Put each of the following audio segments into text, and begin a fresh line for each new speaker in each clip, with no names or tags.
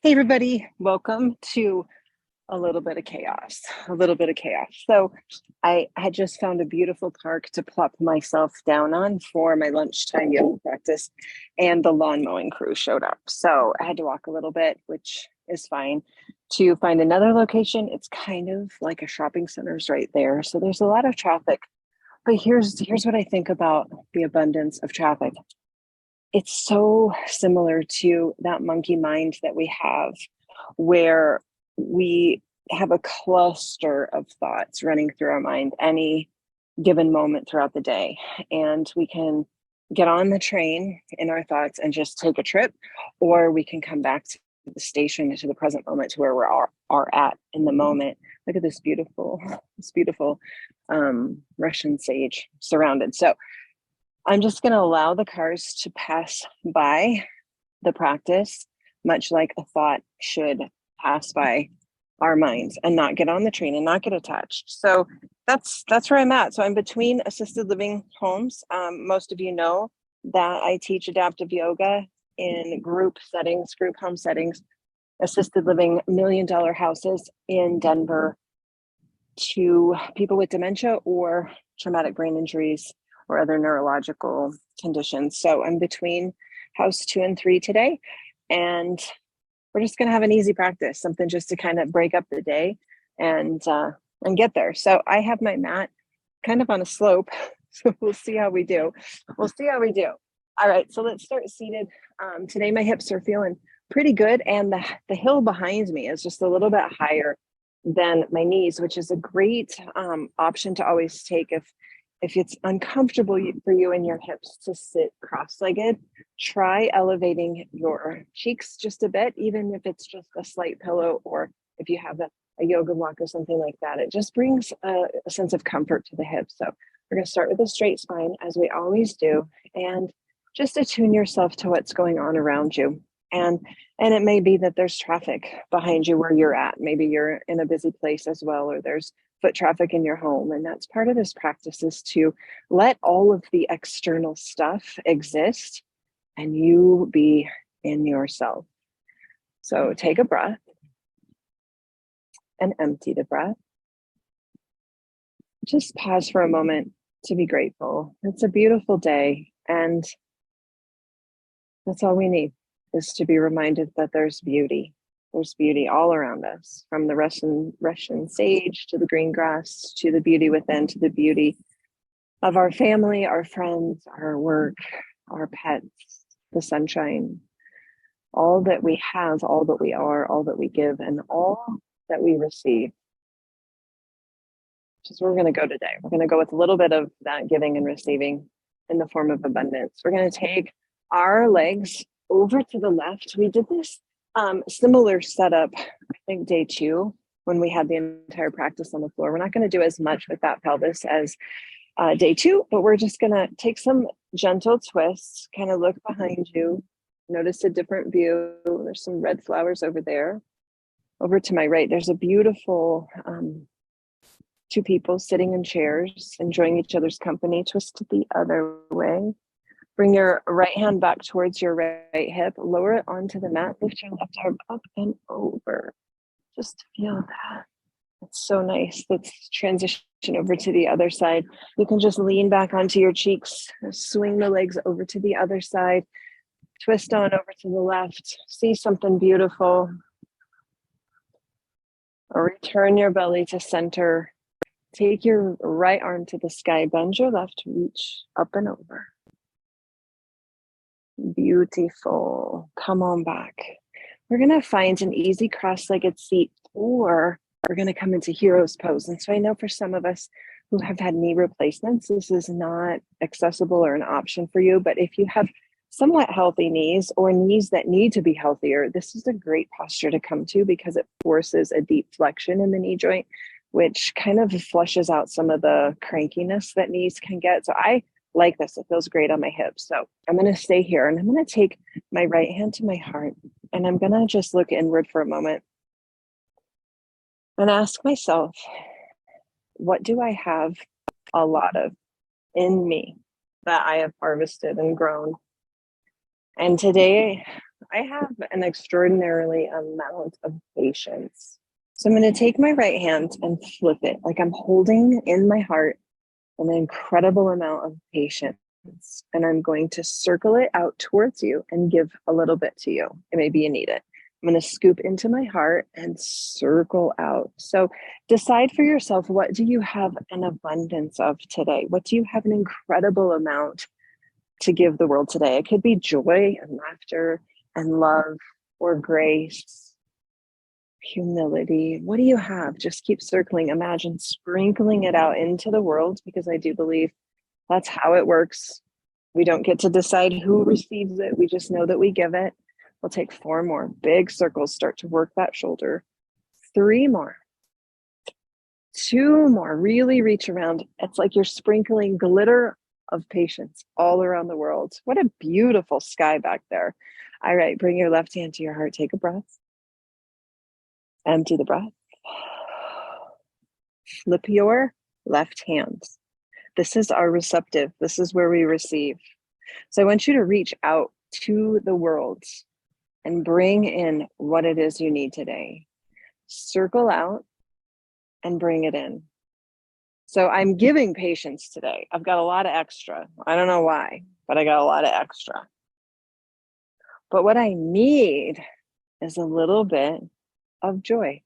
Hey everybody, welcome to a little bit of chaos, So I had just found a beautiful park to plop myself down on for my lunchtime yoga practice, and the lawn mowing crew showed up. So I had to walk a little bit, which is fine, to find another location. It's kind of like a shopping center's right there. So there's a lot of traffic. But here's what I think about the abundance of traffic. It's so similar to that monkey mind that we have, where we have a cluster of thoughts running through our mind any given moment throughout the day. And we can get on the train in our thoughts and just take a trip, or we can come back to the station, to the present moment, to where we are at in the moment. Look at this beautiful Russian sage surrounded. So I'm just going to allow the cars to pass by the practice, much like a thought should pass by our minds, and not get on the train and not get attached. So that's where I'm at. So I'm between assisted living homes. Most of you know that I teach adaptive yoga in group settings, group home settings, assisted living, $1 million houses in Denver, to people with dementia or traumatic brain injuries or other neurological conditions. So I'm between house 2 and 3 today, and we're just going to have an easy practice, something just to kind of break up the day and get there. So I have my mat kind of on a slope, so we'll see how we do. All right, so let's start seated. Today my hips are feeling pretty good, and the hill behind me is just a little bit higher than my knees, which is a great option to always take if it's uncomfortable for you in your hips to sit cross-legged. Try elevating your cheeks just a bit, even if it's just a slight pillow, or if you have a yoga block or something like that. It just brings a sense of comfort to the hips. So we're going to start with a straight spine, as we always do, and just attune yourself to what's going on around you. And it may be that there's traffic behind you where you're at. Maybe you're in a busy place as well, or there's foot traffic in your home. And that's part of this practice, is to let all of the external stuff exist and you be in yourself. So take a breath and empty the breath. Just pause for a moment to be grateful. It's a beautiful day, and that's all we need, is to be reminded that there's beauty. There's beauty all around us, from the Russian sage to the green grass, to the beauty within, to the beauty of our family, our friends, our work, our pets, the sunshine, all that we have, all that we are, all that we give, and all that we receive. Which is where we're going to go today. We're going to go with a little bit of that giving and receiving in the form of abundance. We're going to take our legs over to the left. We did this similar setup, I think day 2, when we had the entire practice on the floor. We're not going to do as much with that pelvis as day 2, but we're just going to take some gentle twists, kind of look behind you, notice a different view. There's some red flowers over there. Over to my right, there's a beautiful 2 people sitting in chairs, enjoying each other's company. Twist it the other way. Bring your right hand back towards your right hip. Lower it onto the mat. Lift your left arm up and over. Just feel that. It's so nice. Let's transition over to the other side. You can just lean back onto your cheeks. Swing the legs over to the other side. Twist on over to the left. See something beautiful. Or return your belly to center. Take your right arm to the sky. Bend your left. Reach up and over. Beautiful. Come on back. We're going to find an easy cross-legged seat, or we're going to come into hero's pose. And so I know for some of us who have had knee replacements, this is not accessible or an option for you. But if you have somewhat healthy knees, or knees that need to be healthier, this is a great posture to come to, because it forces a deep flexion in the knee joint, which kind of flushes out some of the crankiness that knees can get. So I like this. It feels great on my hips. So I'm going to stay here, and I'm going to take my right hand to my heart, and I'm going to just look inward for a moment and ask myself, what do I have a lot of in me that I have harvested and grown? And today I have an extraordinarily amount of patience. So I'm going to take my right hand and flip it like I'm holding in my heart an incredible amount of patience. And I'm going to circle it out towards you and give a little bit to you. And maybe you need it. I'm going to scoop into my heart and circle out. So decide for yourself, what do you have an abundance of today? What do you have an incredible amount to give the world today? It could be joy and laughter and love or grace, humility. What do you have? Just keep circling. Imagine sprinkling it out into the world, because I do believe that's how it works. We don't get to decide who receives it. We just know that we give it. We'll take 4 more big circles. Start to work that shoulder. 3 more. 2 more. Really reach around. It's like you're sprinkling glitter of patience all around the world. What a beautiful sky back there. All right, bring your left hand to your heart. Take a breath. Empty the breath. Flip your left hand. This is our receptive. This is where we receive. So I want you to reach out to the world and bring in what it is you need today. Circle out and bring it in. So I'm giving patience today. I've got a lot of extra. I don't know why, but I got a lot of extra. But what I need is a little bit of joy.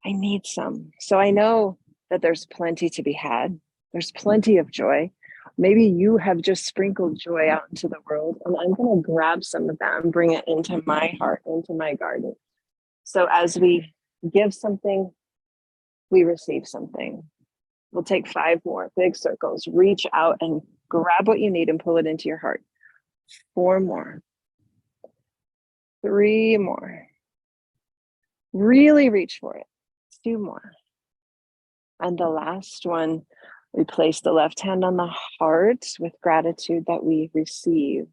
I need some. So I know that there's plenty to be had. There's plenty of joy. Maybe you have just sprinkled joy out into the world, and I'm going to grab some of that and bring it into my heart, into my garden. So as we give something, we receive something. We'll take 5 more big circles. Reach out and grab what you need and pull it into your heart. 4 more. 3 more. Really reach for it. 2 more. And the last one, we place the left hand on the heart with gratitude that we receive.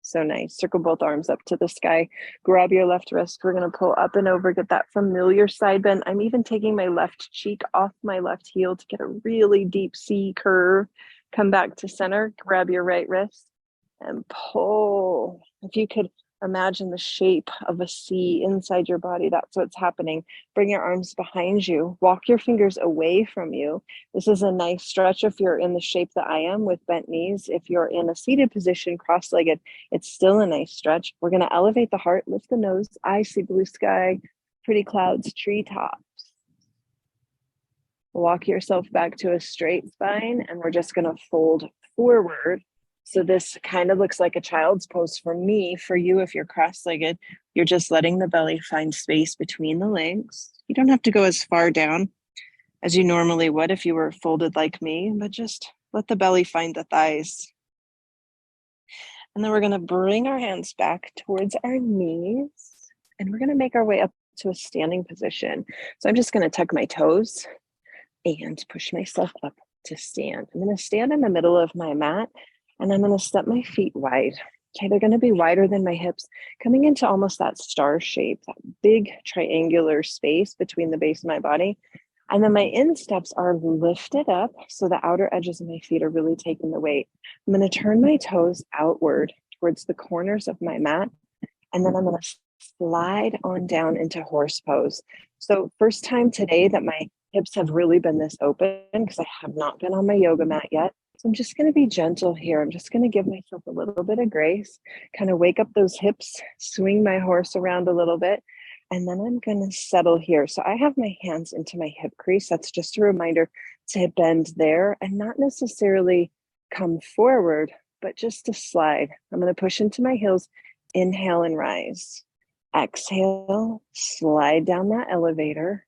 So nice. Circle both arms up to the sky. Grab your left wrist. We're going to pull up and over. Get that familiar side bend. I'm even taking my left cheek off my left heel to get a really deep C curve. Come back to center. Grab your right wrist and pull. If you could imagine the shape of a C inside your body, that's what's happening. Bring your arms behind you. Walk your fingers away from you. This is a nice stretch if you're in the shape that I am with bent knees. If you're in a seated position, cross-legged, it's still a nice stretch. We're going to elevate the heart, lift the nose. I see blue sky, pretty clouds, treetops. Walk yourself back to a straight spine, and we're just going to fold forward. So this kind of looks like a child's pose for me. For you, if you're cross-legged, you're just letting the belly find space between the legs. You don't have to go as far down as you normally would if you were folded like me, but just let the belly find the thighs. And then we're going to bring our hands back towards our knees, and we're going to make our way up to a standing position. So I'm just going to tuck my toes and push myself up to stand. I'm going to stand in the middle of my mat, and I'm going to step my feet wide. Okay, they're going to be wider than my hips, coming into almost that star shape, that big triangular space between the base of my body. And then my insteps are lifted up, so the outer edges of my feet are really taking the weight. I'm going to turn my toes outward towards the corners of my mat, and then I'm going to slide on down into horse pose. So first time today that my hips have really been this open, because I have not been on my yoga mat yet. So I'm just going to be gentle here. I'm just going to give myself a little bit of grace, kind of wake up those hips, swing my horse around a little bit, and then I'm going to settle here. So I have my hands into my hip crease. That's just a reminder to bend there and not necessarily come forward, but just to slide. I'm going to push into my heels, inhale and rise. Exhale, slide down that elevator.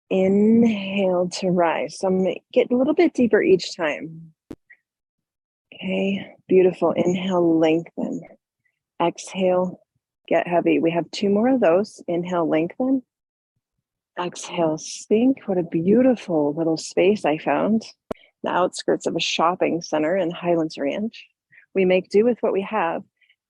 Inhale to rise. So I'm going to get a little bit deeper each time. Okay, beautiful. Inhale, lengthen. Exhale, get heavy. We have 2 more of those. Inhale, lengthen. Exhale, sink. What a beautiful little space I found. The outskirts of a shopping center in Highlands Ranch. We make do with what we have.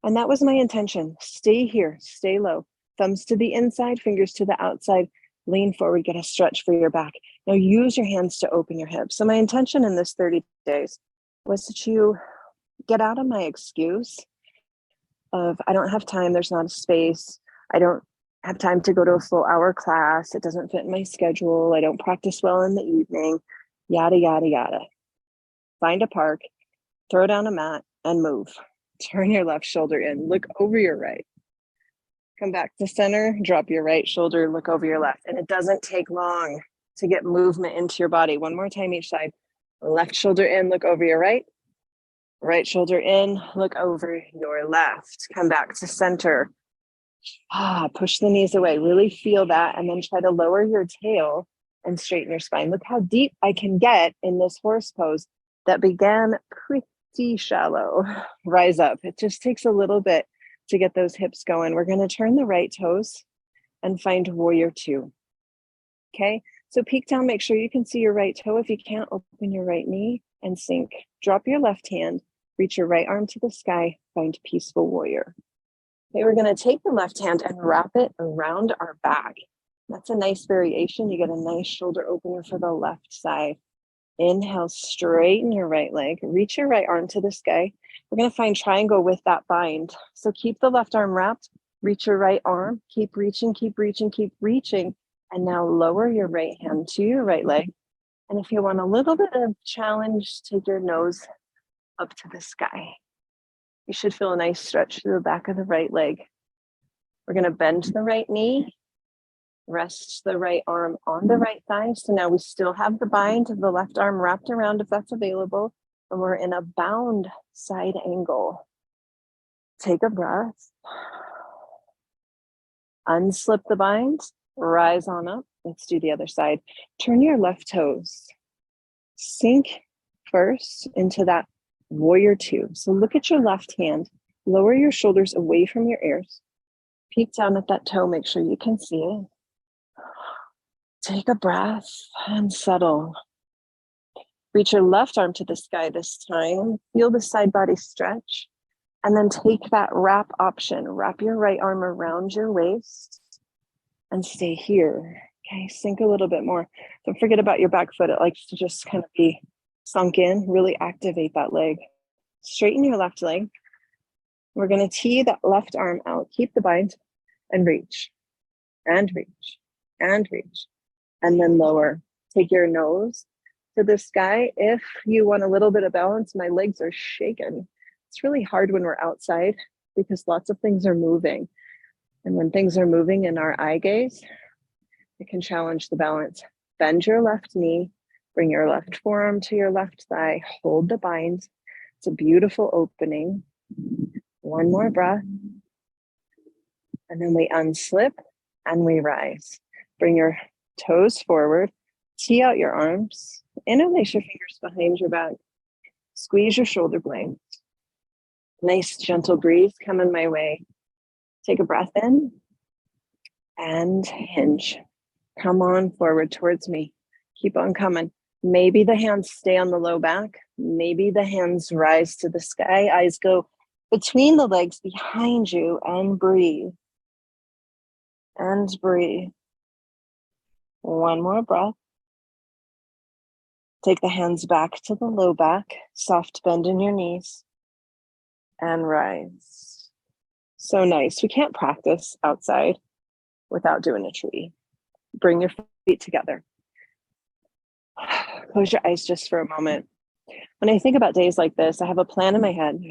And that was my intention. Stay here, stay low. Thumbs to the inside, fingers to the outside. Lean forward, get a stretch for your back. Now use your hands to open your hips. So my intention in this 30 days was that you get out of my excuse of, I don't have time, there's not a space, I don't have time to go to a full hour class, it doesn't fit in my schedule, I don't practice well in the evening, yada, yada, yada. Find a park, throw down a mat and move. Turn your left shoulder in, look over your right. Come back to center, drop your right shoulder, look over your left. And it doesn't take long to get movement into your body. One more time each side. Left shoulder in, look over your right. Right shoulder in, look over your left. Come back to center. Push the knees away. Really feel that. And then try to lower your tail and straighten your spine. Look how deep I can get in this horse pose that began pretty shallow. Rise up. It just takes a little bit to get those hips going. We're going to turn the right toes and find warrior two. Okay, so peek down, make sure you can see your right toe. If you can't, open your right knee and sink. Drop your left hand, reach your right arm to the sky, find peaceful warrior. Okay, we're going to take the left hand and wrap it around our back. That's a nice variation. You get a nice shoulder opener for the left side. Inhale, straighten your right leg, reach your right arm to the sky. We're going to find triangle with that bind. So keep the left arm wrapped, reach your right arm, keep reaching, keep reaching, keep reaching. And now lower your right hand to your right leg. And if you want a little bit of challenge, take your nose up to the sky. You should feel a nice stretch through the back of the right leg. We're going to bend the right knee, rest the right arm on the right thigh. So now we still have the bind of the left arm wrapped around if that's available. And we're in a bound side angle. Take a breath. Unslip the bind. Rise on up. Let's do the other side. Turn your left toes. Sink first into that warrior two. So look at your left hand. Lower your shoulders away from your ears. Peek down at that toe. Make sure you can see it. Take a breath and settle. Reach your left arm to the sky this time. Feel the side body stretch. And then take that wrap option. Wrap your right arm around your waist and stay here. Okay, sink a little bit more. Don't forget about your back foot. It likes to just kind of be sunk in. Really activate that leg. Straighten your left leg. We're going to tee that left arm out. Keep the bind and reach, and reach, and reach. And then lower. Take your nose to the sky. If you want a little bit of balance, my legs are shaking. It's really hard when we're outside because lots of things are moving. And when things are moving in our eye gaze, it can challenge the balance. Bend your left knee, bring your left forearm to your left thigh, hold the bind. It's a beautiful opening. One more breath. And then we unslip and we rise. Bring your toes forward, tee out your arms, interlace your fingers behind your back, squeeze your shoulder blades. Nice gentle breeze coming my way. Take a breath in and hinge. Come on forward towards me. Keep on coming. Maybe the hands stay on the low back. Maybe the hands rise to the sky. Eyes go between the legs behind you and breathe. And breathe. One more breath. Take the hands back to the low back. Soft bend in your knees. And rise. So nice. We can't practice outside without doing a tree. Bring your feet together. Close your eyes just for a moment. When I think about days like this, I have a plan in my head.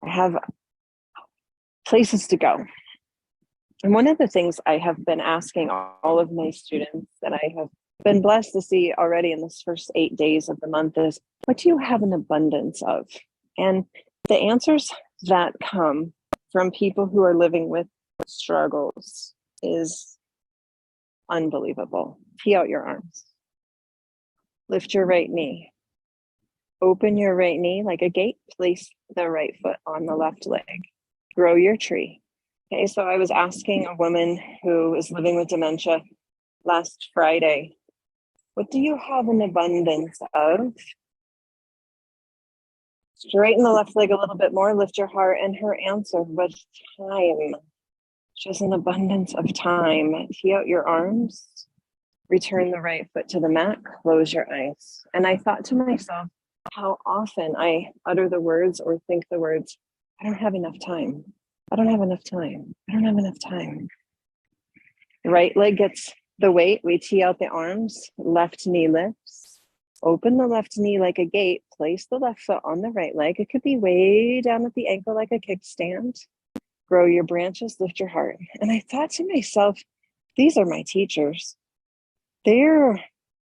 I have places to go. And one of the things I have been asking all of my students that I have been blessed to see already in this first 8 days of the month is, what do you have an abundance of? And the answers that come from people who are living with struggles is unbelievable. Tee out your arms. Lift your right knee. Open your right knee like a gate. Place the right foot on the left leg. Grow your tree. Okay, so I was asking a woman who is living with dementia last Friday, what do you have an abundance of? Straighten the left leg a little bit more, lift your heart, and her answer was time. She has an abundance of time. Tee out your arms, return the right foot to the mat, close your eyes. And I thought to myself, how often I utter the words or think the words, I don't have enough time. I don't have enough time. I don't have enough time. The right leg gets the weight. We tee out the arms. Left knee lifts. Open the left knee like a gate. Place the left foot on the right leg. It could be way down at the ankle like a kickstand. Grow your branches, lift your heart. And I thought to myself, these are my teachers. They're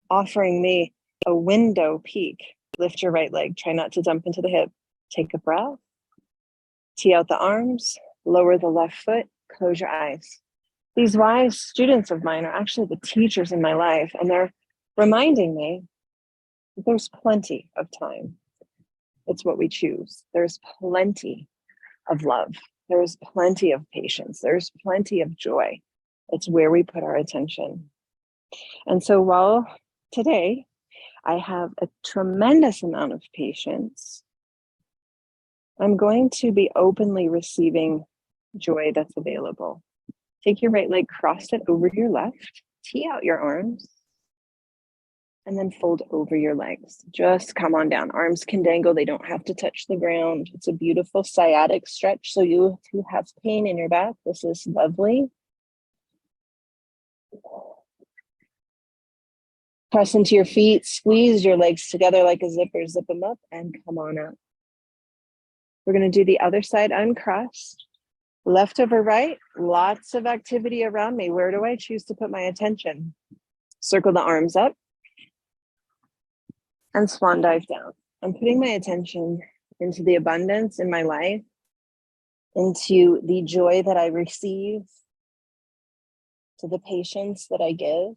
offering me a window peek. Lift your right leg. Try not to dump into the hip. Take a breath. Tee out the arms. Lower the left foot. Close your eyes. These wise students of mine are actually the teachers in my life, and they're reminding me that there's plenty of time. It's what we choose. There's plenty of love. There's plenty of patience. There's plenty of joy. It's where we put our attention. And so while today I have a tremendous amount of patience, I'm going to be openly receiving joy that's available. Take your right leg, cross it over your left, tee out your arms, and then fold over your legs. Just come on down. Arms can dangle. They don't have to touch the ground. It's a beautiful sciatic stretch. So you who have pain in your back, this is lovely. Press into your feet, squeeze your legs together like a zipper, zip them up, and come on up. We're going to do the other side uncrossed. Left over right, lots of activity around me. Where do I choose to put my attention? Circle the arms up and swan dive down. I'm putting my attention into the abundance in my life, into the joy that I receive, to the patience that I give,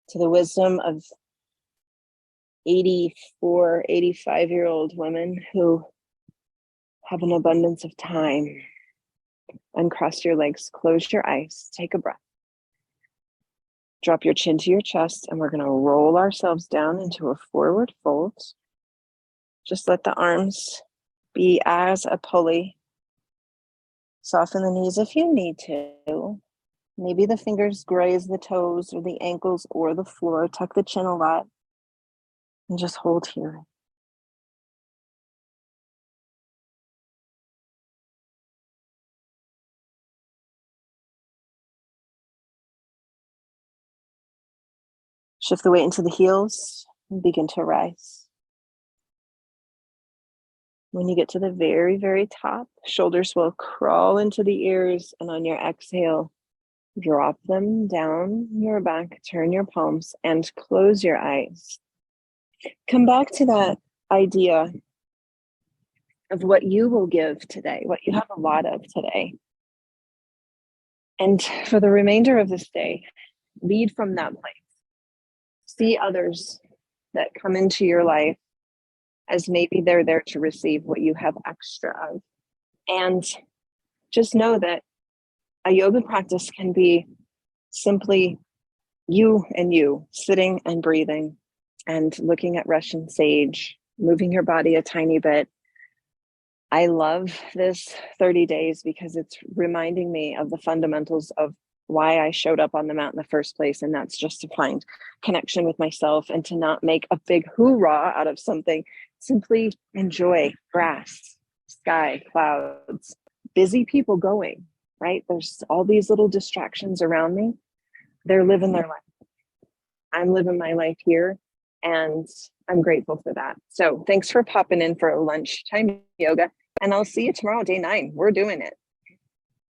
to the wisdom of 84, 85-year-old women who have an abundance of time. Uncross your legs, close your eyes, take a breath. Drop your chin to your chest, and we're going to roll ourselves down into a forward fold. Just let the arms be as a pulley. Soften the knees if you need to. Maybe the fingers graze the toes or the ankles or the floor. Tuck the chin a lot and just hold here. Shift the weight into the heels and begin to rise. When you get to the very, very top, shoulders will crawl into the ears, and on your exhale, drop them down your back, turn your palms, and close your eyes. Come back to that idea of what you will give today, what you have a lot of today. And for the remainder of this day, lead from that place. See others that come into your life as maybe they're there to receive what you have extra of. And just know that a yoga practice can be simply you and you, sitting and breathing and looking at Russian sage, moving your body a tiny bit. I love this 30 days because it's reminding me of the fundamentals of why I showed up on the mat in the first place. And that's just to find connection with myself and to not make a big hoorah out of something. Simply enjoy grass, sky, clouds, busy people going, right? There's all these little distractions around me. They're living their life. I'm living my life here, and I'm grateful for that. So thanks for popping in for lunchtime yoga, and I'll see you tomorrow, day 9. We're doing it.